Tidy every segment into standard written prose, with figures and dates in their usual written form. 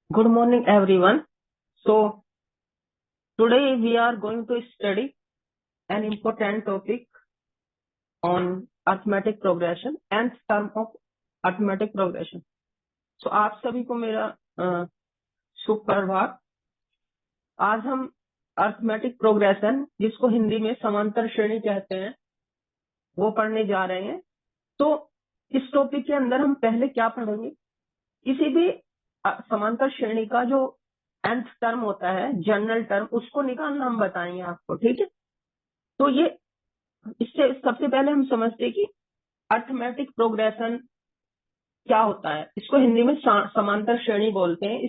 Good morning, everyone. So, today we are going to study an important topic on arithmetic progression and term of arithmetic progression. So, आप सभी को मेरा सुप्रभात। आज हम arithmetic progression, जिसको हिंदी में समांतर श्रेणी कहते हैं, वो पढ़ने जा रहे हैं। तो इस टॉपिक के अंदर हम पहले क्या पढ़ेंगे? किसी भी समांतर श्रेणी का जो nth टर्म होता है, जनरल टर्म, उसको निकालना हम बताएंगे आपको, ठीक है? तो ये इससे सबसे पहले हम समझते हैं कि अर्थमेटिक प्रोग्रेशन क्या होता है। इसको हिंदी में समांतर श्रेणी बोलते हैं।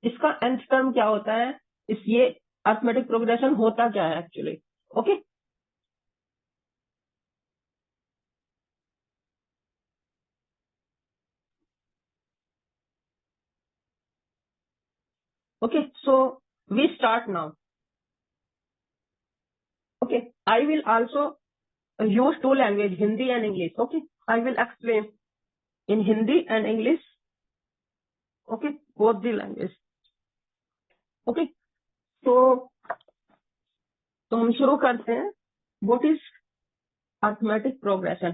इसका nth टर्म क्या होता है, ये अर्थमेटिक प्रोग्रेशन होता क्या है actually. Okay, okay, so we start now. Okay, I will also use two language, Hindi and English. Okay, I will explain in Hindi and English. Okay, both the language. Okay, so हम शुरू करते हैं। What is arithmetic progression?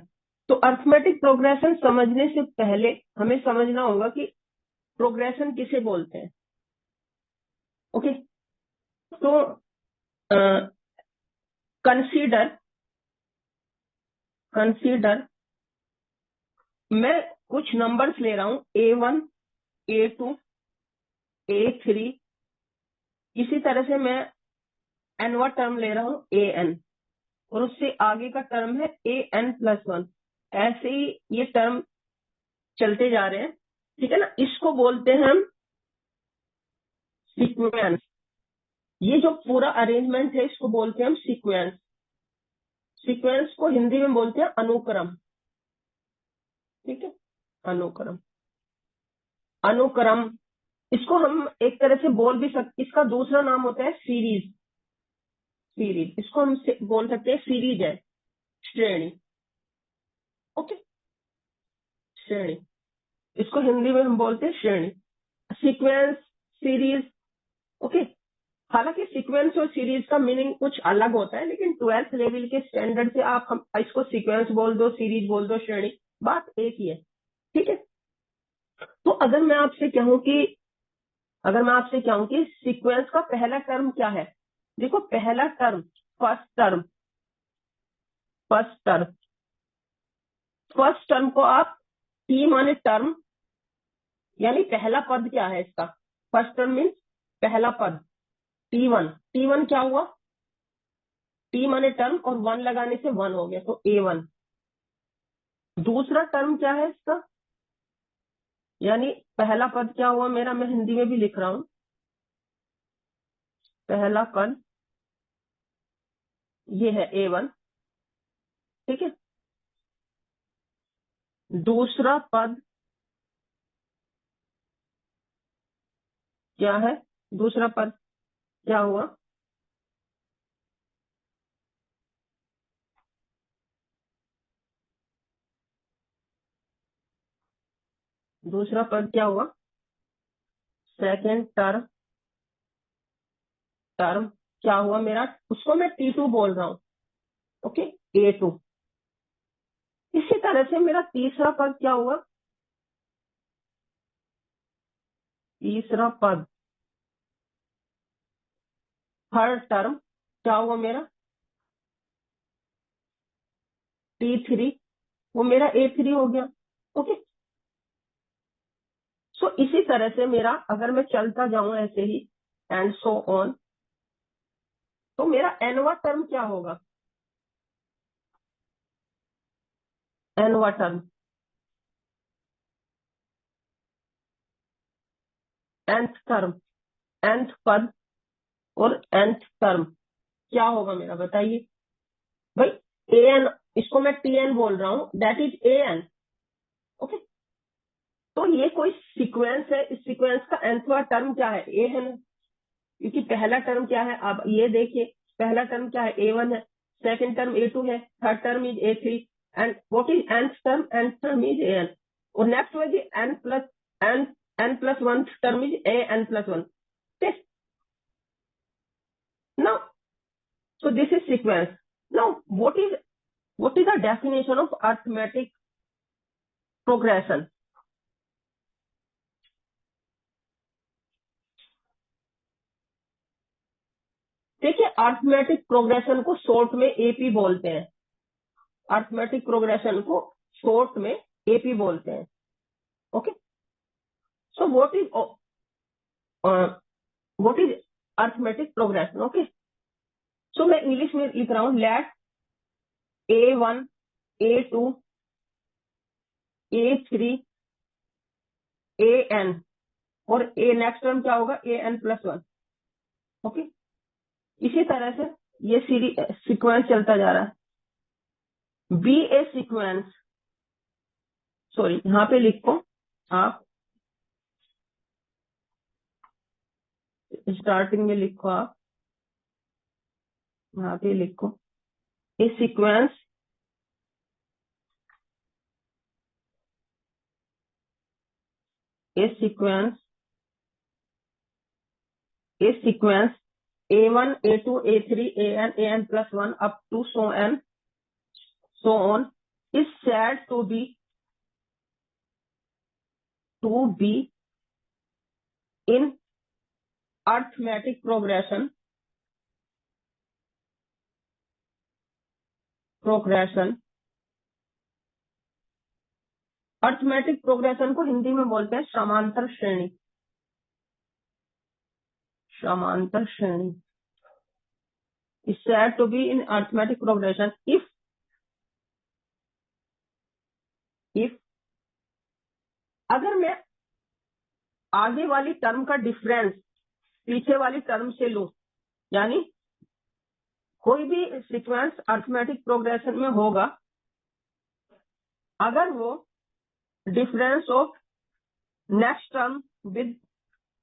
तो arithmetic progression समझने से पहले हमें समझना होगा कि प्रोग्रेशन किसे बोलते हैं। ओके, तो कंसीडर मैं कुछ नंबर्स ले रहा हूं, A1, A2, A3। इसी तरह से मैं nवा टर्म ले रहा हूं AN, और उससे आगे का टर्म है AN+1। ऐसे ही ये टर्म चलते जा रहे हैं, ठीक है ना। इसको बोलते हैं हम सीक्वेंस। ये जो पूरा अरेंजमेंट है, इसको बोलते हैं हम सीक्वेंस। सीक्वेंस को हिंदी में बोलते हैं अनुक्रम, ठीक है, अनुक्रम। अनुक्रम इसको हम एक तरह से बोल भी सकते, इसका दूसरा नाम होता है सीरीज। सीरीज इसको हम बोल सकते हैं सीरीज है, श्रेणी। ओके, श्रेणी, इसको हिंदी में हम बोलते हैं श्रेणी, सीक्वेंस, सीरीज। ओके, हालांकि सीक्वेंस और सीरीज का मीनिंग कुछ अलग होता है, लेकिन 12th लेवल के स्टैंडर्ड से आप हम इसको सीक्वेंस बोल दो, सीरीज बोल दो, श्रेणी, बात एक ही है, ठीक है। तो अगर मैं आपसे कहूं कि सीक्वेंस का पहला टर्म क्या है, देखो पहला टर्म, फर्स्ट टर्म को आप टी माने टर्म, यानी पहला पद क्या है इसका, फर्स्ट टर्म मीन्स पहला पद, T1 क्या हुआ, टी माने टर्म और 1 लगाने से 1 हो गया, तो A1। दूसरा टर्म क्या है इसका, यानी पहला पद क्या हुआ मेरा, मैं हिंदी में भी लिख रहा हूं, पहला पद ये है A1, ठीक है। दूसरा पद क्या है, दूसरा पद क्या हुआ, दूसरा पद क्या हुआ, सेकेंड टर्म क्या हुआ मेरा, उसको मैं T2 बोल रहा हूं। Okay, A2। इसी तरह से मेरा तीसरा पद क्या हुआ, तीसरा पद, थर्ड टर्म क्या हुआ मेरा, T3, वो मेरा A3 हो गया। ओके, सो इसी तरह से मेरा, अगर मैं चलता जाऊं ऐसे ही एंड सो ऑन, तो मेरा nवा टर्म क्या होगा, nवा टर्म, nth पद और nth टर्म क्या होगा मेरा, बताइए भाई। an, इसको मैं Tn बोल रहा हूं, दैट इज an। ओके, तो ये कोई सीक्वेंस है, इस सीक्वेंस का nthवा टर्म क्या है, A है ना, क्योंकि पहला टर्म क्या है, आप ये देखिए, पहला टर्म क्या है, A1 है, सेकंड टर्म A2 है, third term is A3, and what is nth term, nth term is An। और नेक्स्ट होगी n+1 n+1 term is a n+1. Okay. Now, so this is sequence. Now, what is the definition of arithmetic progression? देखिए, arithmetic progression को short में AP बोलते हैं. Arithmetic progression को short में AP बोलते हैं. Okay. So what is arithmetic progression? Okay. So मैं इंग्लिश में लिख रहा हूं. Let A1, A2, A3, AN और A नेक्स्ट टर्म क्या होगा? AN+1. ओके. इसी तरह से ये सीक्वेंस चलता जा रहा है. बी ए सीक्वेंस, सॉरी यहां पे लिखो आप, स्टार्टिंग में लिखो आप, यहां पे लिखो ए sequence A1, A2, A3, AN, AN+1 up to so on is said to be in arithmetic progression. Arithmetic progression को हिंदी में बोलते हैं समांतर श्रेणी. is said to be in arithmetic progression if अगर मैं आगे वाली टर्म का डिफरेंस पीछे वाली टर्म से लूं, यानी कोई भी सीक्वेंस अर्थमेटिक प्रोग्रेशन में होगा अगर वो difference of next term with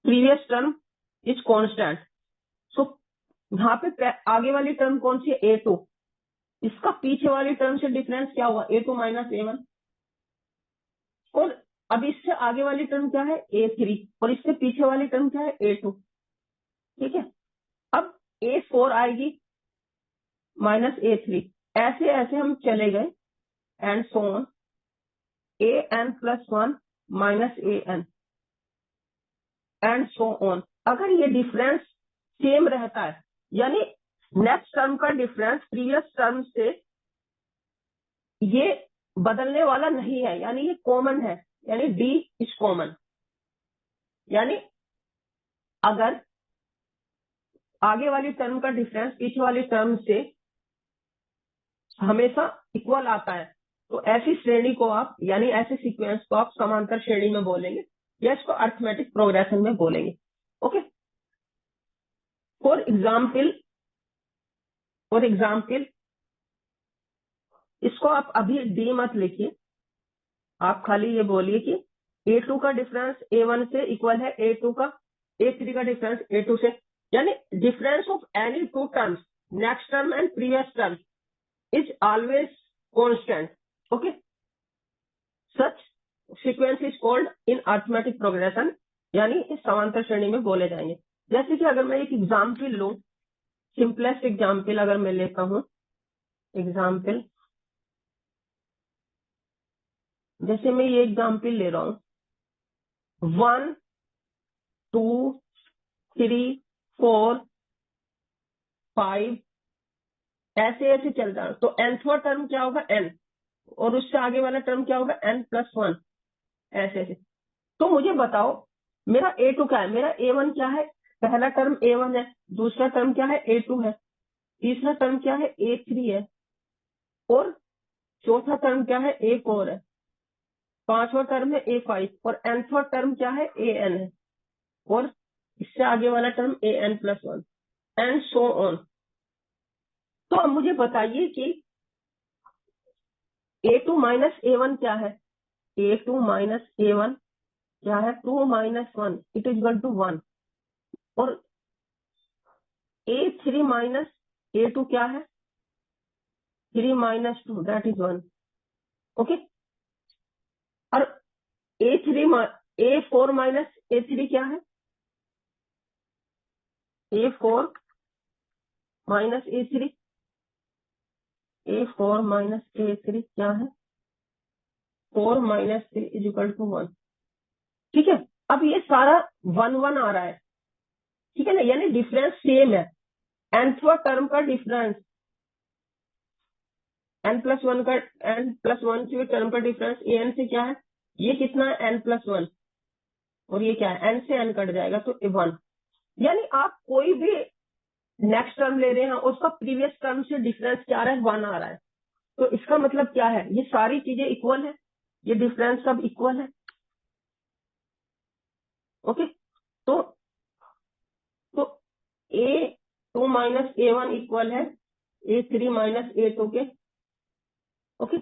previous term is constant. So यहाँ पे आगे वाली टर्म कौन सी है? A2. इसका पीछे वाली टर्म से डिफरेंस क्या हुआ? A2 minus A1. और अब इससे आगे वाली टर्म क्या है? A3. और इससे पीछे वाली टर्म क्या है? A2. ठीक है. अब A4 आएगी माइनस A3. ऐसे ऐसे हम चले गए and so on. AN+1 minus AN and so on. अगर ये डिफरेंस सेम रहता है, यानी नेक्स्ट टर्म का डिफरेंस प्रीवियस टर्म से ये बदलने वाला नहीं है, यानी ये कॉमन है, यानी D इज कॉमन. यानी अगर आगे वाली टर्म का डिफरेंस पीछे वाली टर्म से हमेशा इक्वल आता है, तो ऐसी श्रेणी को आप, यानी ऐसे सीक्वेंस को आप समांतर श्रेणी में बोलेंगे या इसको अर्थमेटिक प्रोग्रेशन में बोलेंगे. ओके. फॉर एग्जाम्पल इसको आप अभी D मत लिखिए, आप खाली ये बोलिए कि A2 का डिफरेंस A1 से इक्वल है A3 का डिफरेंस A2 से, यानी difference of any two terms, next term and previous term is always constant. Okay. Such sequence is called in arithmetic progression, यानी इस समांतर श्रेणी में बोले जाएंगे. जैसे कि अगर मैं एक एग्जाम्पल लूं, सिंपलेस्ट एग्जाम्पल अगर मैं लेता हूं, एग्जाम्पल जैसे मैं ये एग्जाम्पल ले रहा हूं, 1 2 3 4 5 ऐसे ऐसे चलता है. तो nthवा टर्म क्या होगा? n. और उससे आगे वाला टर्म क्या होगा? n+1. ऐसे ऐसे. तो मुझे बताओ मेरा A2 क्या है? मेरा A1 क्या है? पहला टर्म A1 है, दूसरा टर्म क्या है? A2 है, तीसरा टर्म क्या है? A3 है, और चौथा टर्म क्या है? A4 है, पांचवा टर्म है A5, और nthवा टर्म क्या है? AN है, और इससे आगे वाला term AN+1 and so on. तो अब मुझे बताइए कि A2 माइनस A1 क्या है? A2 माइनस A1 क्या है? 2 minus 1 it is equal to 1. और A3 माइनस A2 क्या है? 3 माइनस 2 दैट इज 1. ओके. और A3 A4 माइनस A3 क्या है? A4 minus A3, A4 minus A3 क्या है? 4 माइनस 3 इज इक्वल टू 1। ठीक है, अब ये सारा 1 1 आ रहा है, ठीक है ना, यानी डिफरेंस सेम है। nthवा टर्म का डिफरेंस, n+1 का, n+1 के टर्म का डिफरेंस an से क्या है? ये कितना है? n+1, और ये क्या है? n से n कट जाएगा तो 1। यानी आप कोई भी नेक्स्ट टर्म ले रहे हैं, उसका प्रीवियस टर्म से डिफरेंस क्या आ रहा है? 1 आ रहा है। तो इसका मतलब क्या है? ये सारी चीजें इक्वल है, ये डिफरेंस सब इक्वल है। ओके, तो A2 माइनस A1 इक्वल है A3 माइनस A2 के। ओके,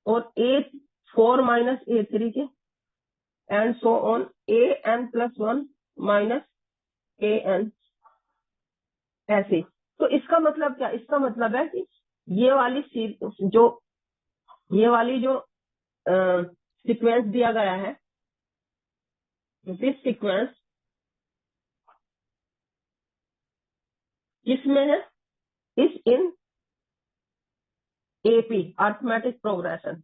और A4 माइनस A3 के, and so on an+1 minus an, ऐसे। तो इसका मतलब क्या? इसका मतलब है कि ये वाली जो सीक्वेंस दिया गया है, दिस सीक्वेंस किसमें है? इस इन AP, अर्थमेटिक प्रोग्रेशन,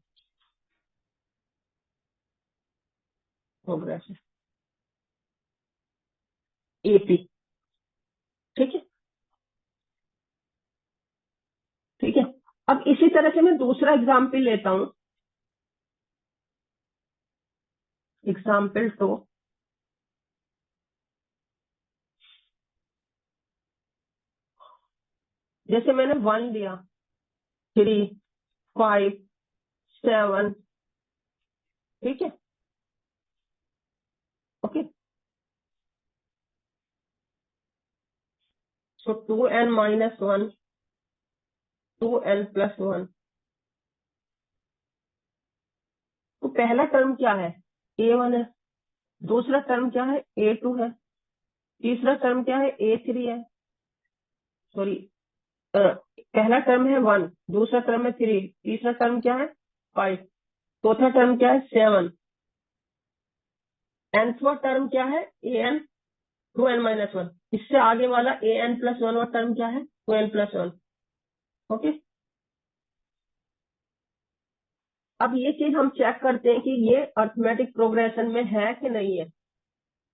AP। ठीक है, ठीक है। अब इसी तरह से मैं दूसरा एग्जाम्पल लेता हूं, एग्जाम्पल 2। जैसे मैंने 1 लिया, 3, 5, 7, ठीक है, ओके। सो 2n-1, 2n+1। तो पहला टर्म क्या है? A1 है। दूसरा टर्म क्या है? A2 है। तीसरा टर्म क्या है? A3 है। सॉरी, पहला टर्म है 1, दूसरा टर्म है 3, तीसरा टर्म क्या है? 5, चौथा टर्म क्या है? 7, nthवा टर्म क्या है? an, 2n-1। इससे आगे वाला an+1 टर्म क्या है? 2n+1। ओके, अब ये चीज हम चेक करते हैं कि ये अर्थमेटिक प्रोग्रेशन में है कि नहीं है।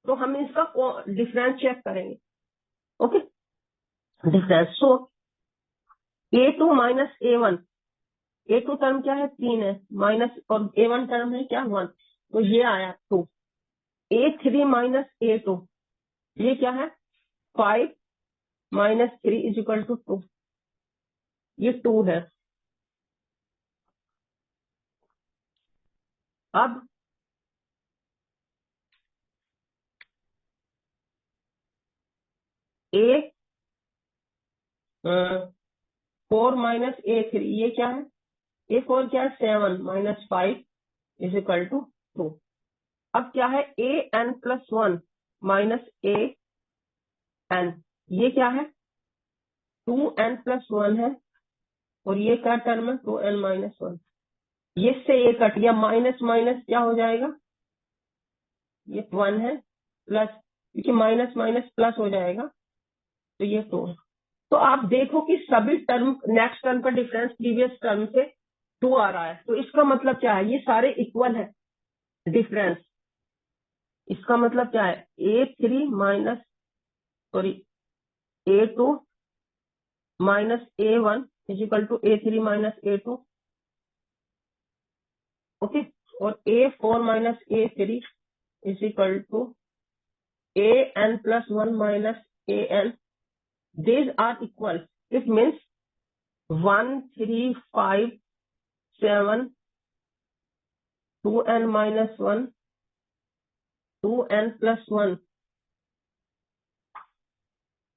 तो हम इसका डिफरेंस चेक करेंगे। Okay, difference. So A2 minus A1, A2 term क्या है? 3 है, माइनस, और A1 टर्म है क्या? 1। तो ये आया 2। A3 माइनस A2, ये क्या है? 5 माइनस 3 इज इक्वल टू 2, ये 2 है। अब A4 माइनस A3, ये क्या है? A4 क्या है? 7 माइनस 5 इज इक्वल टू 2। अब क्या है? an+1 माइनस an, ये क्या है? 2n+1 है, और ये क्या टर्म है? 2n-1। ये से ये कट गया, माइनस माइनस क्या हो जाएगा? ये 1 है, प्लस, क्योंकि माइनस माइनस प्लस हो जाएगा, तो ये 2 है। तो आप देखो कि सभी टर्म, नेक्स्ट टर्म का डिफरेंस प्रीवियस टर्म से 2 आ रहा है। तो इसका मतलब क्या है? ये सारे इक्वल है डिफरेंस। इसका मतलब क्या है? A3 minus, sorry, A2 minus A1 is equal to A3 minus A2। Okay, और A4 minus A3 is equal to an+1 minus an। These are equal. It means 1, 3, 5, 7, 2n-1, 2n+1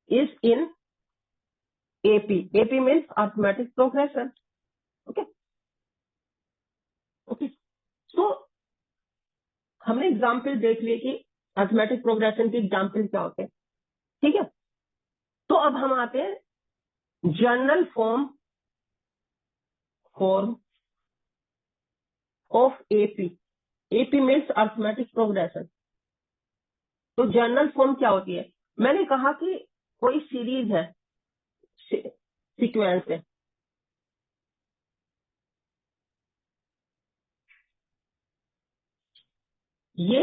is in AP. AP means arithmetic progression. Okay. Okay. So हमने example देख लिए कि arithmetic progression के example क्या होते हैं। ठीक है, तो अब हम आते हैं general form of AP. AP means arithmetic progression. तो जनरल फॉर्म क्या होती है? मैंने कहा कि कोई सीरीज है, सीक्वेंस है, ये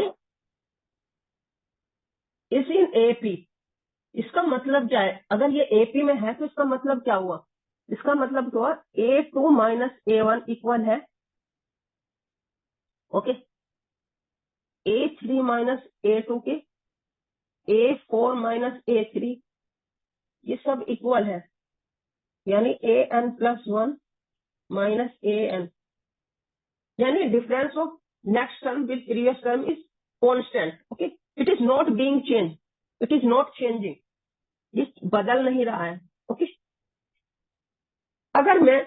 इज इन एपी। इसका मतलब क्या है? अगर ये एपी में है तो इसका मतलब क्या हुआ? इसका मतलब क्या हुआ? A2 माइनस A1 इक्वल है, ओके, A3 माइनस A2 के, A4 माइनस A3, ये सब इक्वल है, यानी AN+1 माइनस AN, यानी difference of next term with previous term is constant, okay, it is not being change, it is not changing, ये बदल नहीं रहा है, ओके। अगर मैं,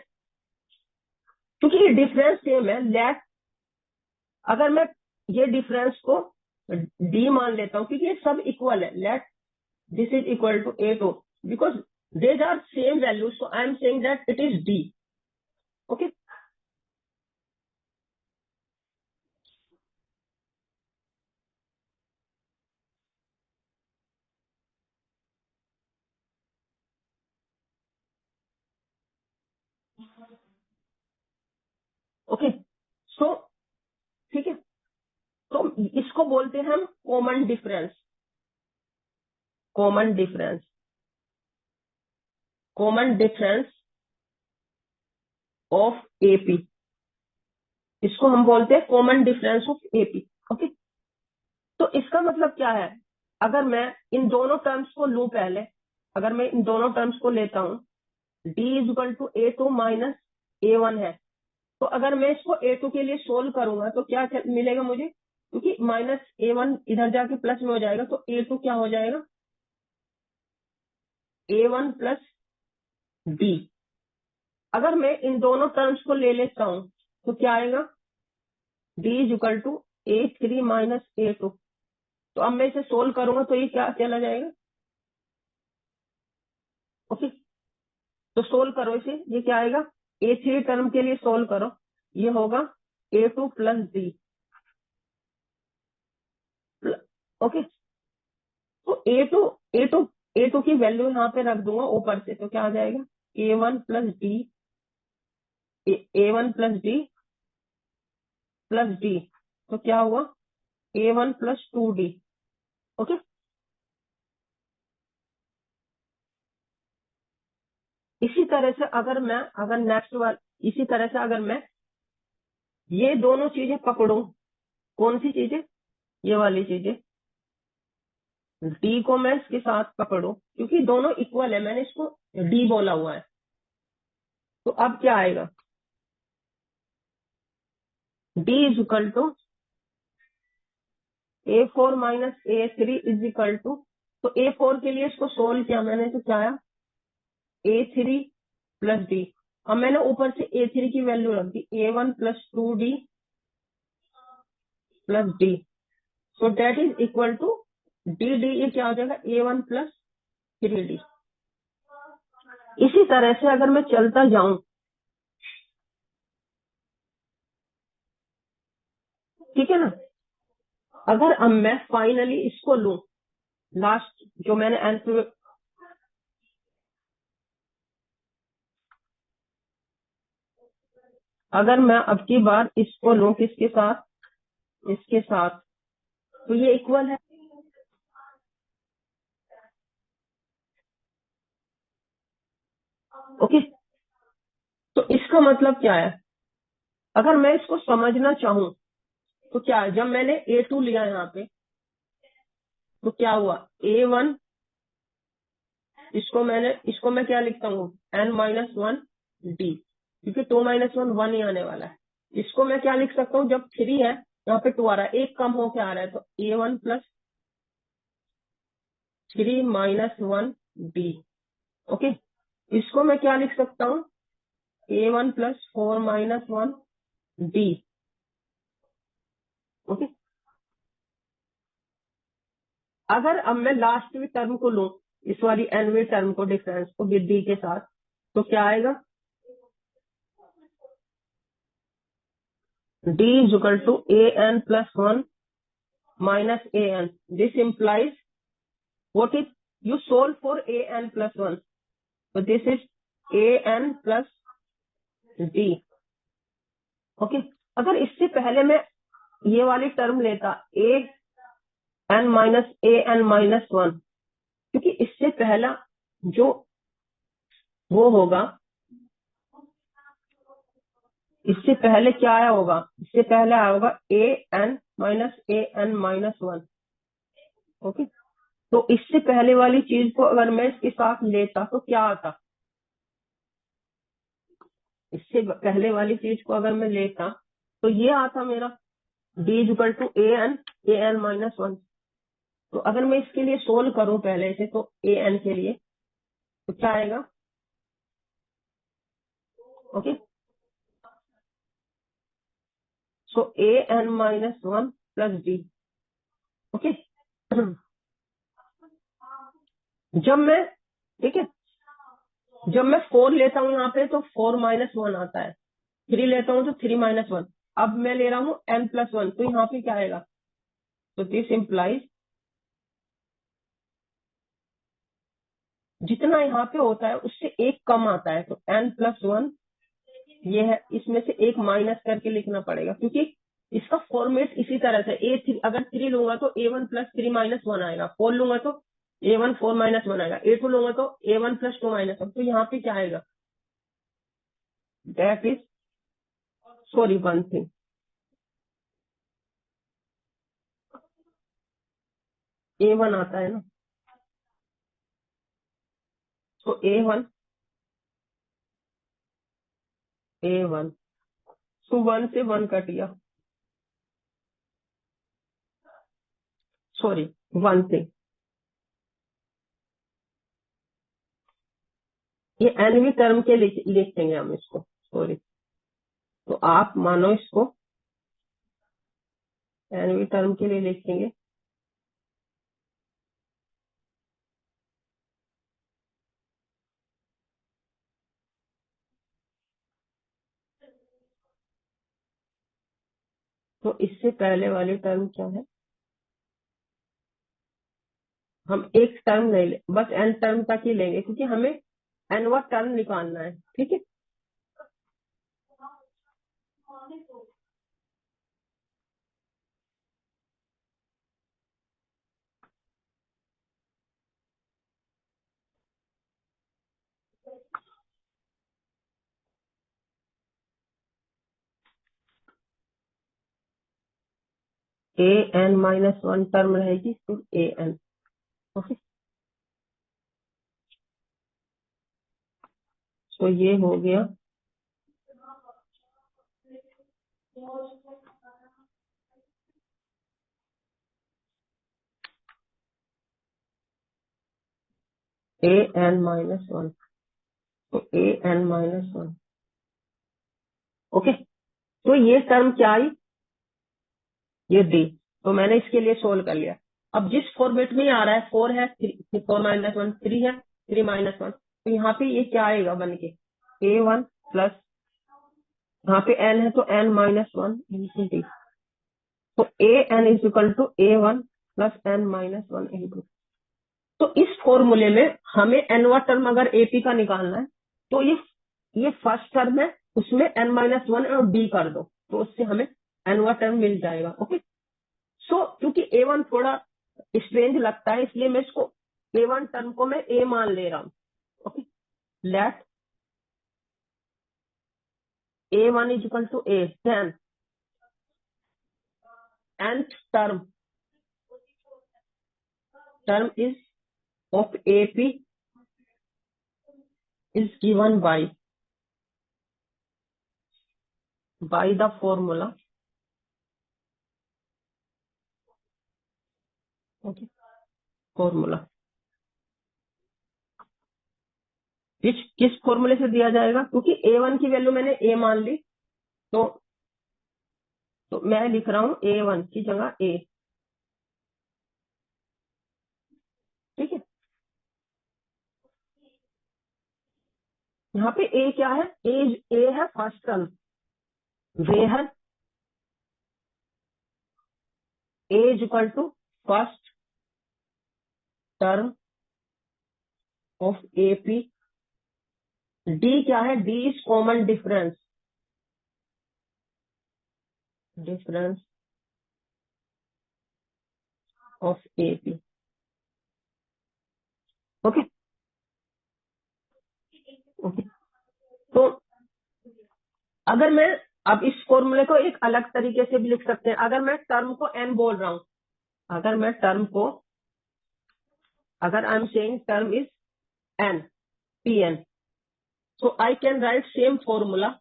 क्योंकि ये डिफरेंस सेम है, लेट, अगर मैं ये डिफरेंस को डी मान लेता हूं, क्योंकि ये सब इक्वल है, let this is equal to A2, because these are same values, so I am saying that it is D, okay. Okay, so ठीक है, तो इसको बोलते हैं हम common difference, common difference, common difference of AP, इसको हम बोलते हैं common difference of AP, okay. तो इसका मतलब क्या है? अगर मैं इन दोनों टर्म्स को लूं पहले, अगर मैं इन दोनों टर्म्स को लेता हूं, d is equal to A2 minus A1 है, तो अगर मैं इसको A2 के लिए सोल्व करूंगा तो क्या मिलेगा मुझे? क्योंकि माइनस A1 इधर जाके प्लस में हो जाएगा, तो A2 क्या हो जाएगा? A1 plus D। अगर मैं इन दोनों टर्म्स को ले लेता हूं तो क्या आएगा? d is equal to A3 minus A2। तो अब मैं इसे सोल्व करूंगा तो ये क्या चला जाएगा, ओके। तो सोल्व करो इसे, ये क्या आएगा? A3 टर्म के लिए सोल्व करो, ये होगा A2 प्लस D, ओके। तो A2 की वैल्यू यहाँ पे रख दूंगा ऊपर से, तो क्या आ जाएगा? A1 plus D, A1 plus D plus D, तो क्या हुआ? A1 plus 2D, okay. इसी तरह से अगर नेक्स्ट बार, इसी तरह से अगर मैं ये दोनों चीजें पकड़ूं, कौन सी चीजें? ये वाली चीजें, डी को मैं इसके साथ पकड़ूं, क्योंकि दोनों इक्वल है, मैंने इसको डी बोला हुआ है, तो अब क्या आएगा? D is equal to A4 minus A3 is equal to, तो A4 के लिए इसको सोल्व किया मैंने, तो क्या आया? A3 plus D. अब मैंने ऊपर से A3 की वैल्यू रख दी, A1 plus 2D plus D, so that is equal to D, ये क्या हो जाएगा? A1 plus 3D। इसी तरह से अगर मैं चलता जाऊं, ठीक है ना, अगर अब मैं फाइनली इसको लूं, लास्ट जो मैंने आंसर, अगर मैं अब की बार इसको लूं किसके साथ? इसके साथ, तो ये इक्वल है, ओके। तो इसका मतलब क्या है? अगर मैं इसको समझना चाहूं तो क्या है? जब मैंने A2 लिया यहाँ पे, तो क्या हुआ? A1, इसको मैं क्या लिखता हूँ? N-1D, क्योंकि 2 - 1 1 ही आने वाला है। इसको मैं क्या लिख सकता हूँ? जब 3 है, यहाँ पे 2 आ रहा है, एक कम होके आ रहा है, तो A1 प्लस 3 - 1D, ओके। इसको मैं क्या लिख सकता हूँ? A1 plus 4 - 1D, okay. अगर अब मैं लास्टवी टर्म को लूं, इस वाली nवी टर्म को, डिफरेंस को विद डी के साथ, तो क्या आएगा? d is equal to an plus 1 minus an. This implies what is, you solve for an plus 1. So this is an plus d. Okay, अगर इससे पहले मैं ये वाली टर्म लेता a n minus a n minus 1, क्योंकि इससे पहला जो वो होगा, इससे पहले क्या आया होगा, इससे पहले आया होगा a n minus a n minus 1. Okay, तो इससे पहले वाली चीज को अगर मैं इसके साथ लेता तो क्या आता, इससे पहले वाली चीज को अगर मैं लेता तो ये आता मेरा d equal to a n minus 1. तो अगर मैं इसके लिए सोल्व करूं पहले से, तो a n के लिए तो क्या आएगा, okay, so a n minus 1 plus d. Okay, जब मैं, ठीक है, जब मैं 4 लेता हूं यहाँ पे तो 4 माइनस 1 आता है, 3 लेता हूं तो 3 माइनस 1. अब मैं ले रहा हूँ n प्लस 1, तो यहाँ पे क्या आएगा, तो दिस इम्प्लाइज जितना यहाँ पे होता है उससे एक कम आता है, तो n प्लस 1 ये है, इसमें से एक माइनस करके लिखना पड़ेगा, क्योंकि इसका फॉर्मेट इसी तरह से अगर 3 लूंगा तो a1 प्लस 3 माइनस 1 आएगा, 4 लूंगा तो a1 4 माइनस 1 आएगा, a2 लूंगा तो a1 प्लस 2 माइनस 1. तो यहाँ पे क्या आएगा, that is, sorry, one thing, a1 आता है ना, तो a1 तो 1 से 1 कट गया, सॉरी, वन थिंग, ये एनवी टर्म के लिखेंगे हम इसको, सॉरी, तो आप मानो इसको एनवी टर्म के लिए लिखेंगे, तो इससे पहले वाली टर्म क्या है, हम एक टर्म नहीं ले, बस एन टर्म तक ही लेंगे, क्योंकि हमें एनवा टर्म निकालना है, ठीक है. ए एन माइनस 1 टर्म रहेगी, फिर ए एन. ओके, तो ये हो गया ए एन माइनस 1, तो ए एन माइनस 1. ओके, तो ये टर्म क्या आई, ये डी, तो मैंने इसके लिए सोल्व कर लिया. अब जिस फॉर्मेट में आ रहा है 4 है, 4 माइनस 1 3 है, 3 माइनस 1, तो यहाँ पे ये क्या आएगा बन के, a1 प्लस, यहाँ पे n है तो n माइनस 1 इंटू डी, तो A N is equal to a1 plus n minus 1 into. तो इस फॉर्मूले में हमें एनवा टर्म अगर एपी का निकालना है, तो ये फर्स्ट टर्म है, उसमें n माइनस 1 और d कर दो, तो उससे हमें एनवा टर्म मिल जाएगा. ओके, सो क्योंकि a1 थोड़ा स्ट्रेंज लगता है, इसलिए मैं इसको a1 टर्म को मैं a मान ले रहा हूँ. Okay, let a1 is equal to a, then nth term is of AP is given by the formula. Okay, formula किस फॉर्मूले से दिया जाएगा, क्योंकि a1 की वैल्यू मैंने a मान ली, तो मैं लिख रहा हूँ a1 की जगह a. ठीक है, यहाँ पे a क्या है, a है फर्स्ट टर्म, वे है A is equal to first term of AP. D क्या है? D is common difference of AP. Okay okay. तो अगर मैं अब इस फॉर्मूले को एक अलग तरीके से भी लिख सकते हैं। अगर मैं टर्म को n बोल रहा हूं, अगर आई am saying term is n, Pn, so I can write same formula,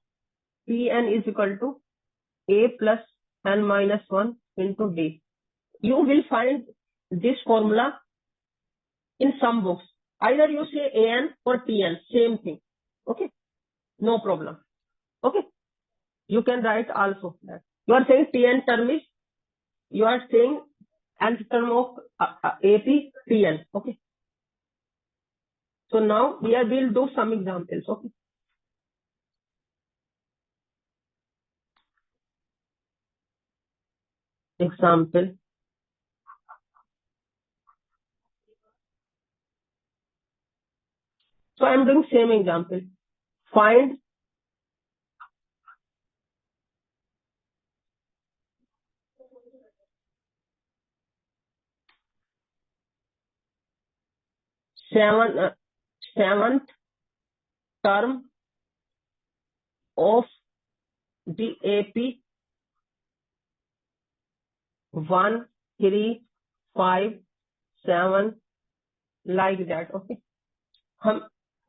Pn is equal to A plus n minus 1 into D. You will find this formula in some books. Either you say An or Tn, same thing. Okay, no problem. Okay, you can write also that. You are saying Tn term is, you are saying nth term of AP Tn. Okay. So now here we'll do some examples. Okay. Example. So I am doing same example. Find seventh term of the AP 1, 3, 5, 7 like that. Okay. हम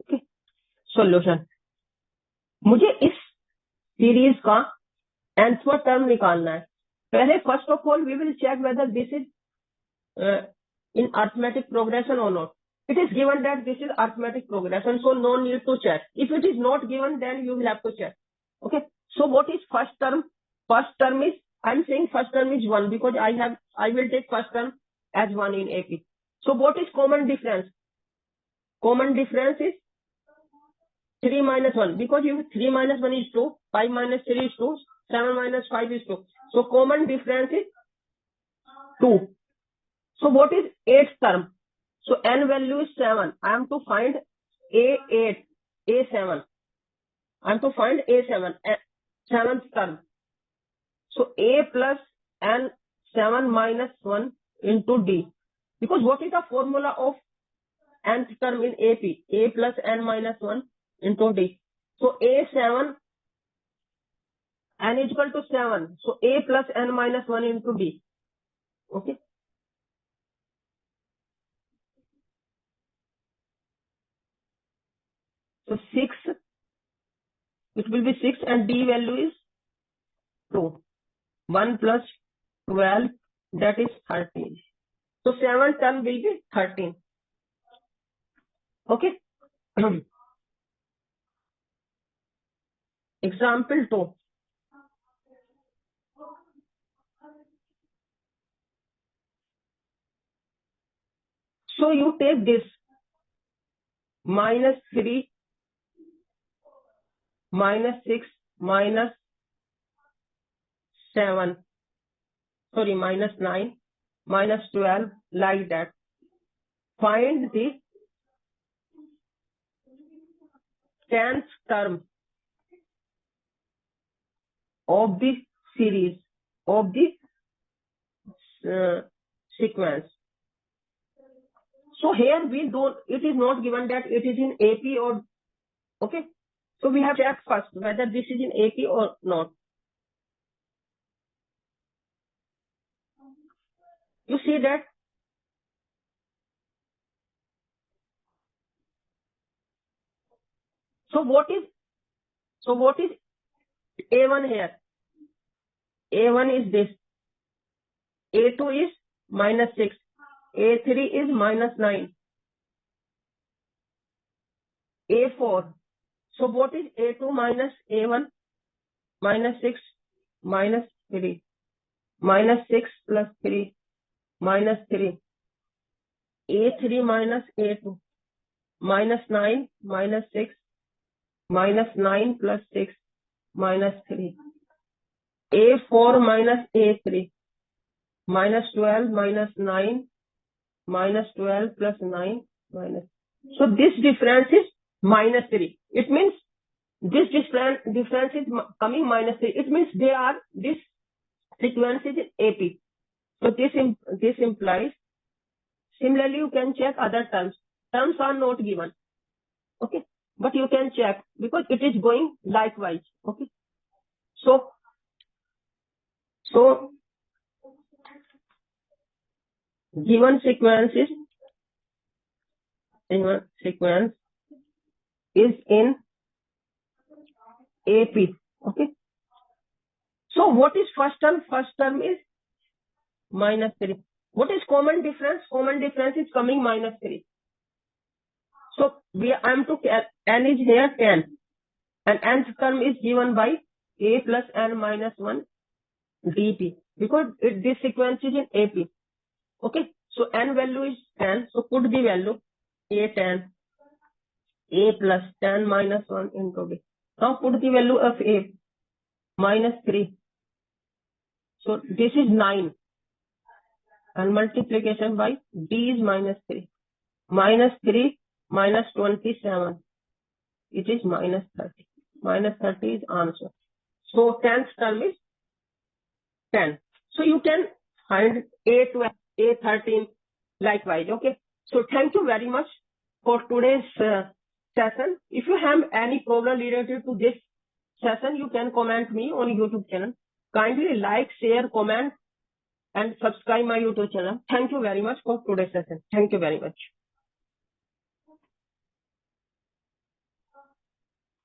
okay. Solution. मुझे इस series का nthवा term निकालना है। पहले first of all we will check whether this is in arithmetic progression or not. It is given that this is arithmetic progression, so no need to check. If it is not given, then you will have to check. Okay. So what is first term? First term is, I am saying first term is 1 because I will take first term as 1 in AP. So what is common difference? Common difference is 3 minus 1 because you 3 minus 1 is 2, 5 minus 3 is 2, 7 minus 5 is 2. So common difference is 2. So what is 8th term? So n value is 7. I am to find A8, A7. I am to find A7, 7th term. So A plus n 7 minus 1 into D. Because what is the formula of nth term in AP? A plus n minus 1 into D. So A7, n is equal to 7. So A plus n minus 1 into D. Okay. So 6, it will be 6 and D value is 2. 1 plus 12, that is 13. So 7 term will be 13. Okay. Example 2. So you take this minus 3, minus 6, minus 7, sorry, minus 9, minus 12, like that. Find the 10th term of the series, of the sequence. So here we don't, it is not given that it is in AP or, okay. So we have to check first whether this is in AP or not. You see that? So what is A1 here? A1 is this. A2 is minus 6. A3 is minus 9. A4. So what is A2 minus A1? Minus 6 minus 3. Minus 6 plus 3 minus 3. A3 minus A2. Minus 9 minus 6. Minus 9 plus 6 minus 3. A4 minus A3. -12 -9 -12 plus 9 minus. So this difference is -3. It means this difference is coming -3. It means this sequence is AP. So this implies. Similarly, you can check other terms. Terms are not given. Okay, but you can check because it is going likewise. Okay, so given sequence is in AP. Okay, so what is first term? First term is -3. What is common difference? Common difference is coming -3. So I am to n is here 10, and nth term is given by a plus n minus 1 dp because this sequence is in AP. Okay, so n value is 10. So put the value a10, a plus 10 minus 1 into b. Now put the value of a -3. So this is 9 and multiplication by b is -3. -3 minus 27. It is -30. -30 is answer. So 10th term is 10. So you can find A12, A13 likewise. Okay. So thank you very much for today's session. If you have any problem related to this session, you can comment me on YouTube channel. Kindly like, share, comment and subscribe my YouTube channel. Thank you very much for today's session. Thank you very much.